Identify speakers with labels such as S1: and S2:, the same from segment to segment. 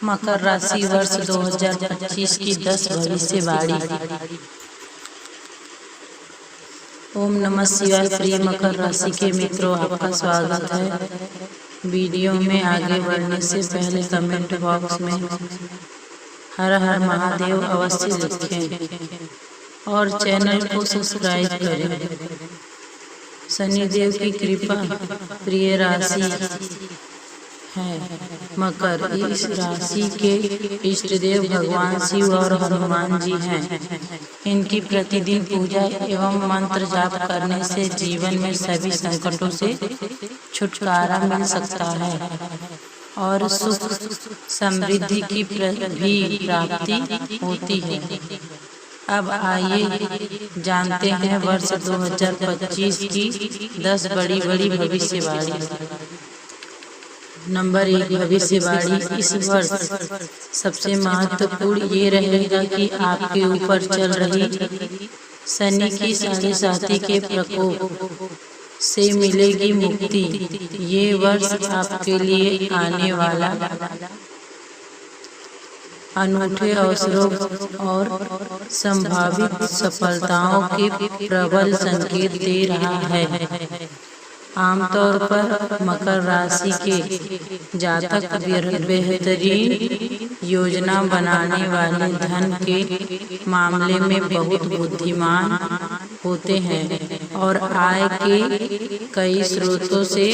S1: मकर राशि वर्ष 2025 की 10 भविष्यवाणी। ओम नमः शिवाय। प्रिय मकर राशि के मित्रों, आपका स्वागत है। वीडियो में आगे बढ़ने से पहले कमेंट बॉक्स में हर हर महादेव अवश्य लिखें और चैनल को सब्सक्राइब करें। शनिदेव की कृपा प्रिय राशि है मकर। इस राशि के इष्ट देव भगवान शिव और हनुमान जी हैं। इनकी प्रतिदिन पूजा एवं मंत्र जाप करने से जीवन में सभी संकटों से छुटकारा मिल सकता है और सुख समृद्धि की भी प्राप्ति होती है। अब आइए जानते हैं वर्ष 2025 की 10 बड़ी भविष्यवाणी। नंबर 1, भविष्यवाणी। इस वर्ष सबसे महत्वपूर्ण ये रहेगा कि आपके ऊपर चल रही शनि की साढ़े के प्रकोप से मिलेगी मुक्ति। ये वर्ष आपके लिए आने वाला अनूठे अवसरों और संभावित सफलताओं के प्रबल संकेत दे रहा है। आमतौर पर मकर राशि के जातक बेहतरीन योजना बनाने वाले, धन के मामले में बहुत बुद्धिमान होते हैं और आय के कई स्रोतों से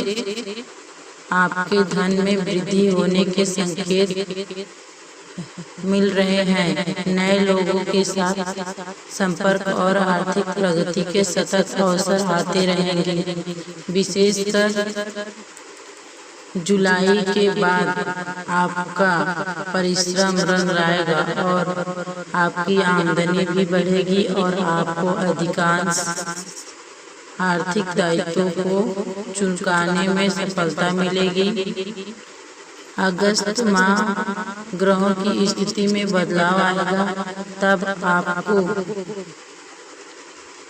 S1: आपके धन में वृद्धि होने के संकेत मिल रहे हैं। नए लोगों के साथ संपर्क और आर्थिक प्रगति के सतत अवसर आते रहेंगे। विशेषकर जुलाई के बाद आपका परिश्रम रंग लाएगा और आपकी आमदनी भी बढ़ेगी और आपको अधिकांश आर्थिक दायित्वों को चुकाने में सफलता मिलेगी। अगस्त माह ग्रहों की स्थिति में बदलाव आएगा, तब आपको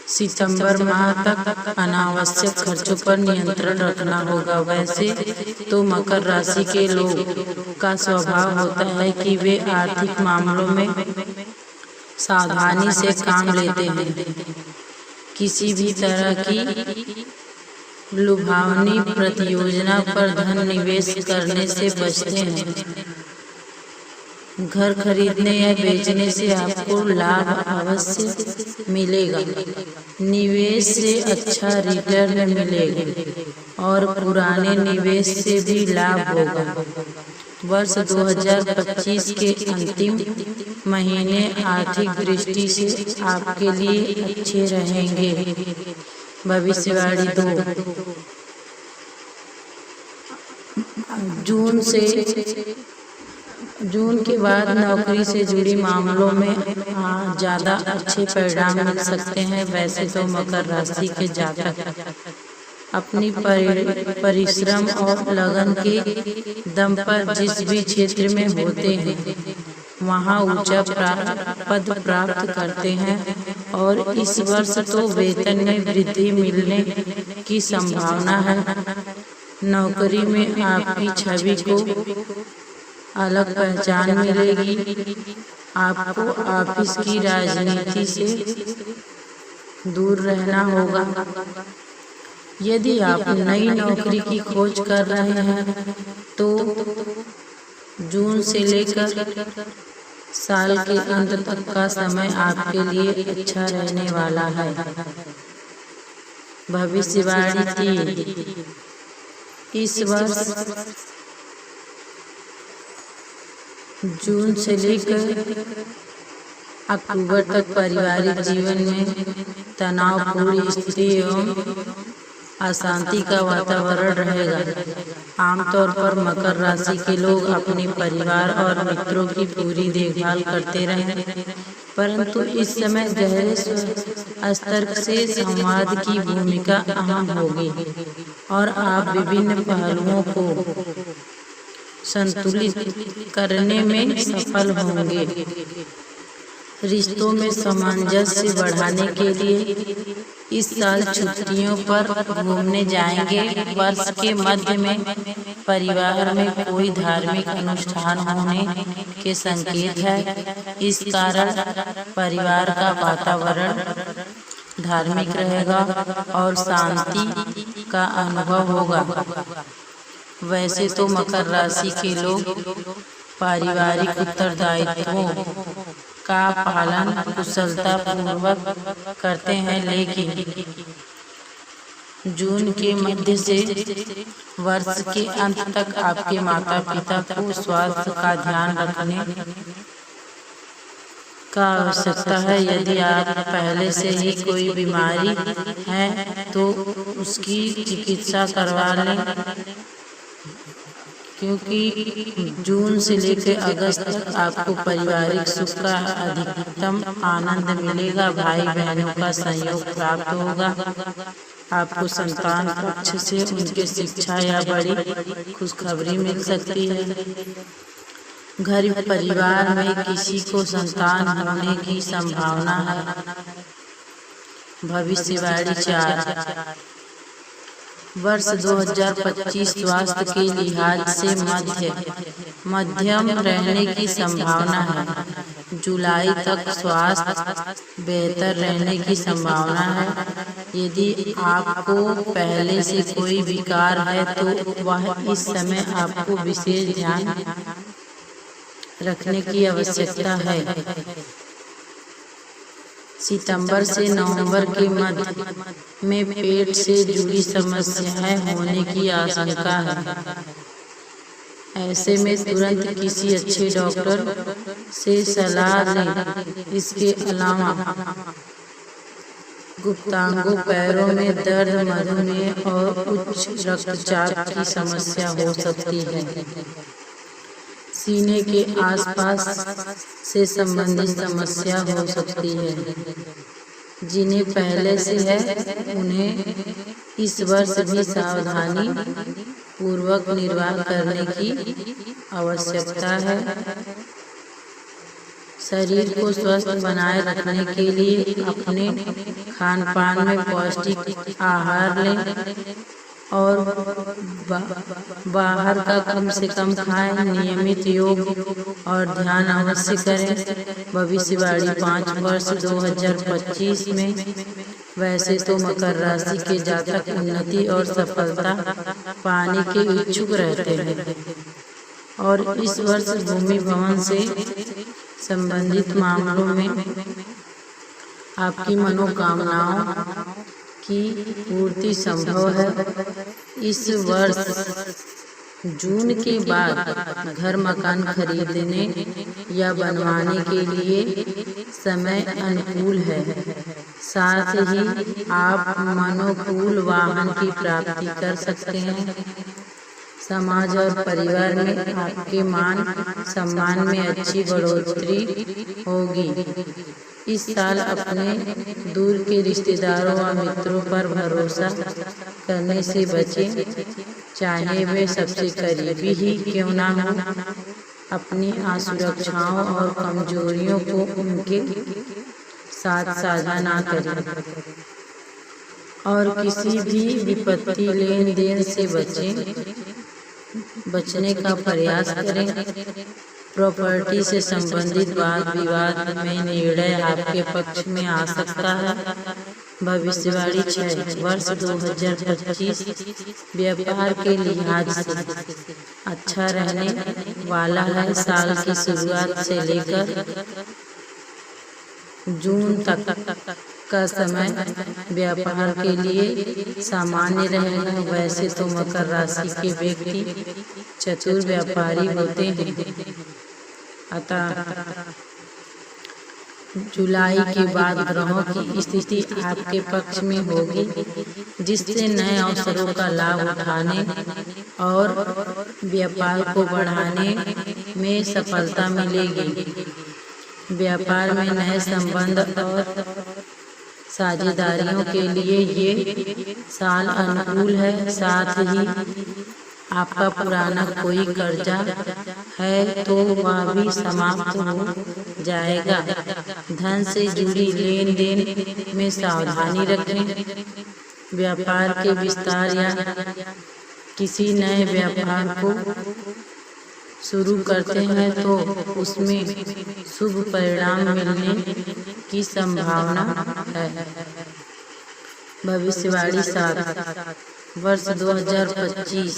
S1: सितंबर माह तक अनावश्यक खर्चों पर नियंत्रण रखना होगा। वैसे तो मकर राशि के लोग का स्वभाव होता है कि वे आर्थिक मामलों में सावधानी से काम लेते हैं। किसी भी तरह की लुभावनी प्रतियोजना पर धन निवेश करने से बचते हैं। घर खरीदने या बेचने से आपको लाभ अवश्य मिलेगा। निवेश से अच्छा रिटर्न मिलेगा और पुराने निवेश से भी लाभ होगा। वर्ष 2025 के अंतिम महीने आर्थिक दृष्टि से आपके लिए अच्छे रहेंगे। भविष्यवाणी 2, जून के बाद नौकरी से जुड़ी मामलों में ज़्यादा अच्छे परिणाम मिल सकते हैं। वैसे तो मकर राशि के जातक अपनी परिश्रम और लगन के दम पर जिस भी क्षेत्र में होते हैं वहाँ ऊंचा पद प्राप्त करते हैं और इस वर्ष तो वेतन में वृद्धि मिलने की संभावना है। नौकरी में आपकी छवि को अलग पहचान मिलेगी। आपको ऑफिस की राजनीति से दूर रहना होगा। यदि आप नई नौकरी की खोज कर रहे हैं तो जून से लेकर साल के अंत तक का समय आपके लिए अच्छा रहने वाला है। भविष्यवाणी 3, इस वर्ष जून से लेकर अक्टूबर तक पारिवारिक जीवन में तनावपूर्ण स्थिति एवं अशांति का वातावरण रहेगा। आमतौर पर मकर राशि के लोग अपने परिवार और मित्रों की पूरी देखभाल करते रहें, परंतु इस समय गहरे स्तर से संवाद की भूमिका अहम होगी और आप विभिन्न पहलुओं को संतुलित करने में सफल होंगे। रिश्तों में सामंजस्य बढ़ाने के लिए इस साल छुट्टियों पर घूमने जाएंगे। वर्ष के मध्य में परिवार में कोई धार्मिक अनुष्ठान होने के संकेत है। इस कारण परिवार का वातावरण धार्मिक रहेगा और शांति का अनुभव होगा। वैसे तो मकर राशि के लोग पारिवारिक उत्तरदायित्वों का पालन कुशलता पूर्वक करते हैं, लेकिन जून के मध्य से वर्ष के अंत तक आपके माता पिता को स्वास्थ्य का ध्यान रखने का आवश्यकता है। यदि आप पहले से ही कोई बीमारी है तो उसकी चिकित्सा करवा लें, क्योंकि जून से लेकर अगस्त तक आपको पारिवारिक सुख का अधिकतम आनंद मिलेगा। भाई बहनों का सहयोग प्राप्त होगा। आपको संतान पक्ष से उनके शिक्षा या बड़ी खुशखबरी मिल सकती है। घर परिवार में किसी को संतान होने की संभावना है। भविष्यवाणी 4 वर्ष 2025 स्वास्थ्य के लिहाज से मध्यम रहने की संभावना है। जुलाई तक स्वास्थ्य बेहतर रहने की संभावना है। यदि आपको पहले से कोई विकार है तो वह इस समय आपको विशेष ध्यान रखने की आवश्यकता है। सितंबर से नवंबर के मध्य में पेट से जुड़ी समस्याएं होने की आशंका है। ऐसे में तुरंत किसी अच्छे डॉक्टर से सलाह लें। इसके अलावा गुप्तांगों, पैरों में दर्द, मधुमेह और उच्च रक्तचाप की समस्या हो सकती है। सीने के आसपास से संबंधित समस्या हो सकती है। जिन्हें पहले से है उन्हें इस वर्ष भी सावधानी पूर्वक निर्वाह करने की आवश्यकता है। शरीर को स्वस्थ बनाए रखने के लिए अपने खान पान में पौष्टिक आहार लें और बाहर का कम से कम खाएं। नियमित योग और ध्यान अवश्य करें। भविष्यवाणी 5 वर्ष 2025 में वैसे तो मकर राशि के जातक उन्नति और सफलता पाने के इच्छुक रहते हैं और इस वर्ष भूमि भवन से संबंधित मामलों में आपकी मनोकामनाओं की पूर्ति संभव है। इस वर्ष जून के बाद घर मकान खरीदने या बनवाने के लिए समय अनुकूल है। साथ ही आप मनोकूल वाहन की प्राप्ति कर सकते हैं। समाज और परिवार में आपके मान सम्मान में अच्छी बढ़ोतरी होगी। इस साल अपने दूर के रिश्तेदारों और मित्रों पर भरोसा करने से बचें, चाहे वे सबसे करीबी ही क्यों ना हो। अपनी असुरक्षाओं और कमजोरियों को उनके साथ साझा ना करें और किसी भी विपत्ति लेन देन से बचने का प्रयास करें। प्रॉपर्टी से संबंधित वाद विवाद में निर्णय आपके पक्ष में आ सकता है। भविष्यवाणी 6 वर्ष 2025 व्यापार के लिहाज से अच्छा रहने वाला है। साल की शुरुआत से लेकर जून तक का समय व्यापार के लिए सामान्य रहेगा। वैसे तो मकर राशि के व्यक्ति चतुर व्यापारी होते हैं, अतः जुलाई के बाद ग्रहों की स्थिति आपके पक्ष में होगी, जिससे नए अवसरों का लाभ उठाने और व्यापार को बढ़ाने में सफलता मिलेगी। व्यापार में नए संबंध और साझेदारियों के लिए ये साल अनुकूल है। साथ ही आपका पुराना कोई कर्जा है तो वह भी समाप्त हो जाएगा। धन से जुड़ी लेन देन में सावधानी रखें। व्यापार के विस्तार या किसी नए व्यापार को शुरू करते हैं तो उसमें शुभ परिणाम मिलने की संभावना है। भविष्यवाणी 7 वर्ष 2025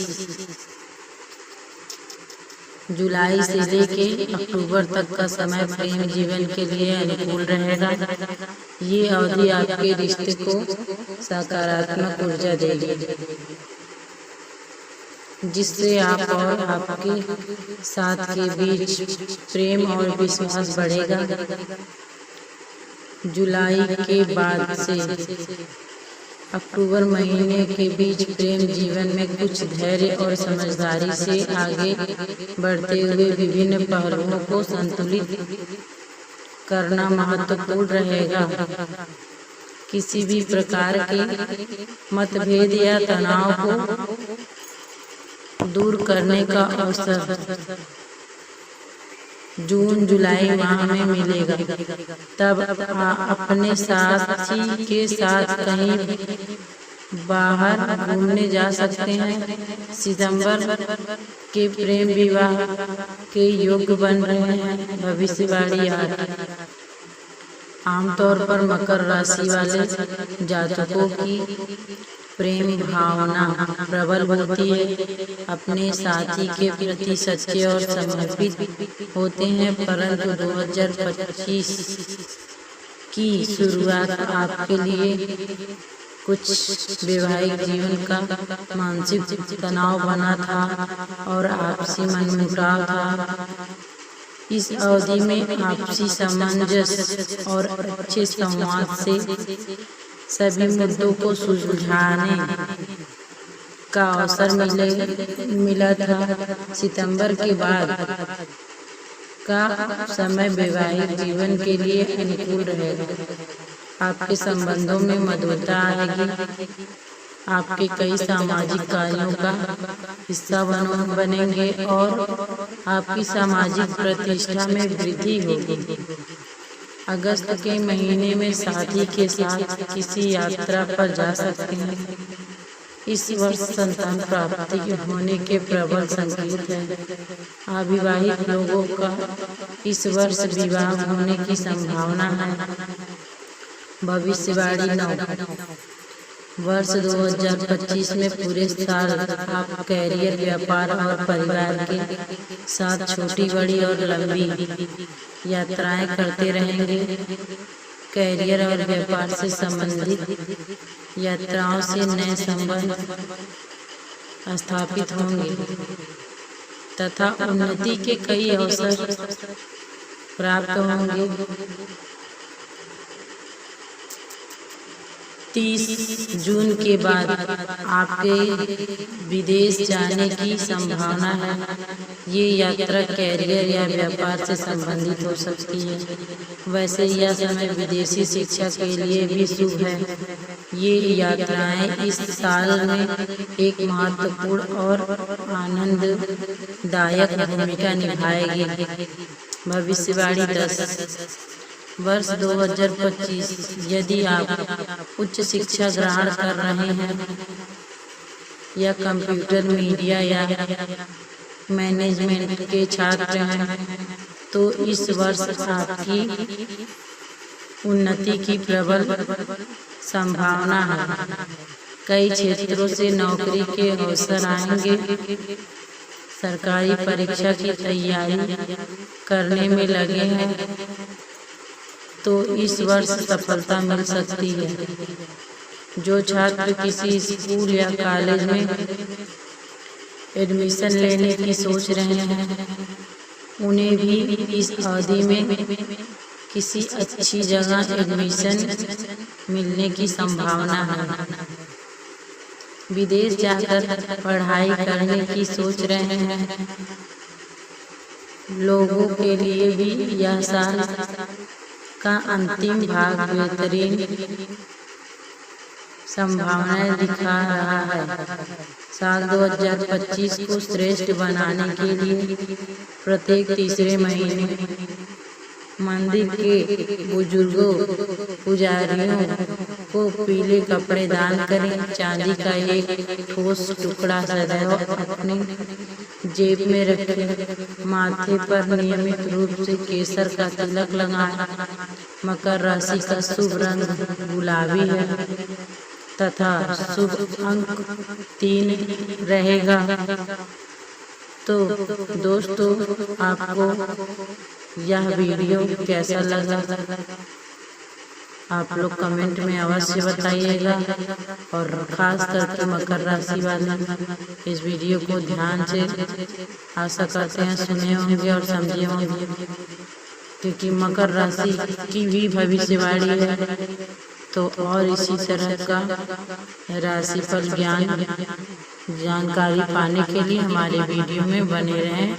S1: जुलाई से लेके अक्टूबर तक का समय प्रेम जीवन के लिए अनुकूल रहेगा। ये अवधि आपके रिश्ते को सकारात्मक ऊर्जा देगी, जिससे आप और आपके साथ के बीच प्रेम और विश्वास बढ़ेगा। जुलाई के बाद से अक्टूबर महीने के बीच प्रेम जीवन में कुछ धैर्य और समझदारी से आगे बढ़ते हुए विभिन्न पहलुओं को संतुलित करना महत्वपूर्ण रहेगा। किसी भी प्रकार के मतभेद या तनाव को दूर करने का अवसर जून जुलाई माह में मिलेगा। तब अपने साथी के साथ कहीं बाहर घूमने जा सकते हैं। सितंबर के प्रेम विवाह के योग बन रहे हैं। भविष्यवाणी आमतौर पर मकर राशि वाले जातकों की प्रेम भावना प्रबल होती है। अपने साथी के प्रति सच्चे और समर्पित होते हैं, परंतु 2025 की शुरुआत आपके लिए कुछ वैवाहिक जीवन का मानसिक तनाव बना था और आपसी मनमुटाव था। इस अवधि में आपसी सामंजस्य और अच्छे संवाद से सभी मुद्दों को सुलझाने का अवसर मिला था। सितंबर के बाद का समय वैवाहिक जीवन के लिए अनुकूल रहेगा। आपके संबंधों में मधुरता आएगी। आपके कई सामाजिक कार्यों का हिस्सा बनेंगे और आपकी सामाजिक प्रतिष्ठा में वृद्धि होगी। अगस्त के महीने में साथी के साथ किसी यात्रा पर जा सकते हैं। इस वर्ष संतान प्राप्ति होने के प्रबल संकेत हैं। अविवाहित लोगों का इस वर्ष विवाह होने की संभावना है। भविष्यवाणी 9 वर्ष 2025 में पूरे साल आप कैरियर, व्यापार और परिवार के साथ छोटी बड़ी और लंबी यात्राएं करते रहेंगे। कैरियर और व्यापार से संबंधित यात्राओं से नए संबंध स्थापित होंगे तथा उन्नति के कई अवसर प्राप्त होंगे। 30 जून के बाद आपके विदेश जाने की संभावना है। ये यात्रा कैरियर या व्यापार से संबंधित हो सकती है। वैसे यह समय विदेशी शिक्षा के लिए भी शुभ है। ये यात्राएं इस साल में एक महत्वपूर्ण और आनंददायक भूमिका निभाएगी। भविष्यवाणी 10 वर्ष 2025 यदि आप उच्च शिक्षा ग्रहण कर रहे हैं या कंप्यूटर, मीडिया या मैनेजमेंट के छात्र हैं तो इस वर्ष आपकी उन्नति की प्रबल संभावना है। कई क्षेत्रों से नौकरी के अवसर आएंगे। सरकारी परीक्षा की तैयारी करने में लगे हैं तो इस वर्ष सफलता मिल सकती है। जो छात्र किसी स्कूल या कॉलेज में एडमिशन लेने की सोच रहे हैं उन्हें भी इस अवधि में किसी अच्छी जगह एडमिशन मिलने की संभावना है। विदेश जाकर पढ़ाई करने की सोच रहे हैं लोगों के लिए भी यह साल का अंतिम भाग बेहतरीन संभावनाएं दिखा रहा है। साल 2025 को श्रेष्ठ बनाने के लिए प्रत्येक तीसरे महीने मंदिर के बुजुर्गों पुजारियों को पीले कपड़े दान करें। चांदी का एक ठोस टुकड़ा सदैव अपनी जेब में रखें। माथे पर नियमित रूप से केसर का तिलक लगाएं। मकर राशि का शुभ रंग गुलाबी है तथा शुभ अंक 3 रहेगा। तो दोस्तों, आपको यह वीडियो कैसा लगा आप लोग कमेंट में अवश्य बताइएगा। और ख़ास करके मकर राशि वाले इस वीडियो को ध्यान से आशा करते हैं सुने होंगे और समझे होंगे, क्योंकि मकर राशि की भी भविष्यवाणी है। तो और इसी तरह का राशिफल जानकारी पाने के लिए हमारे वीडियो में बने रहें।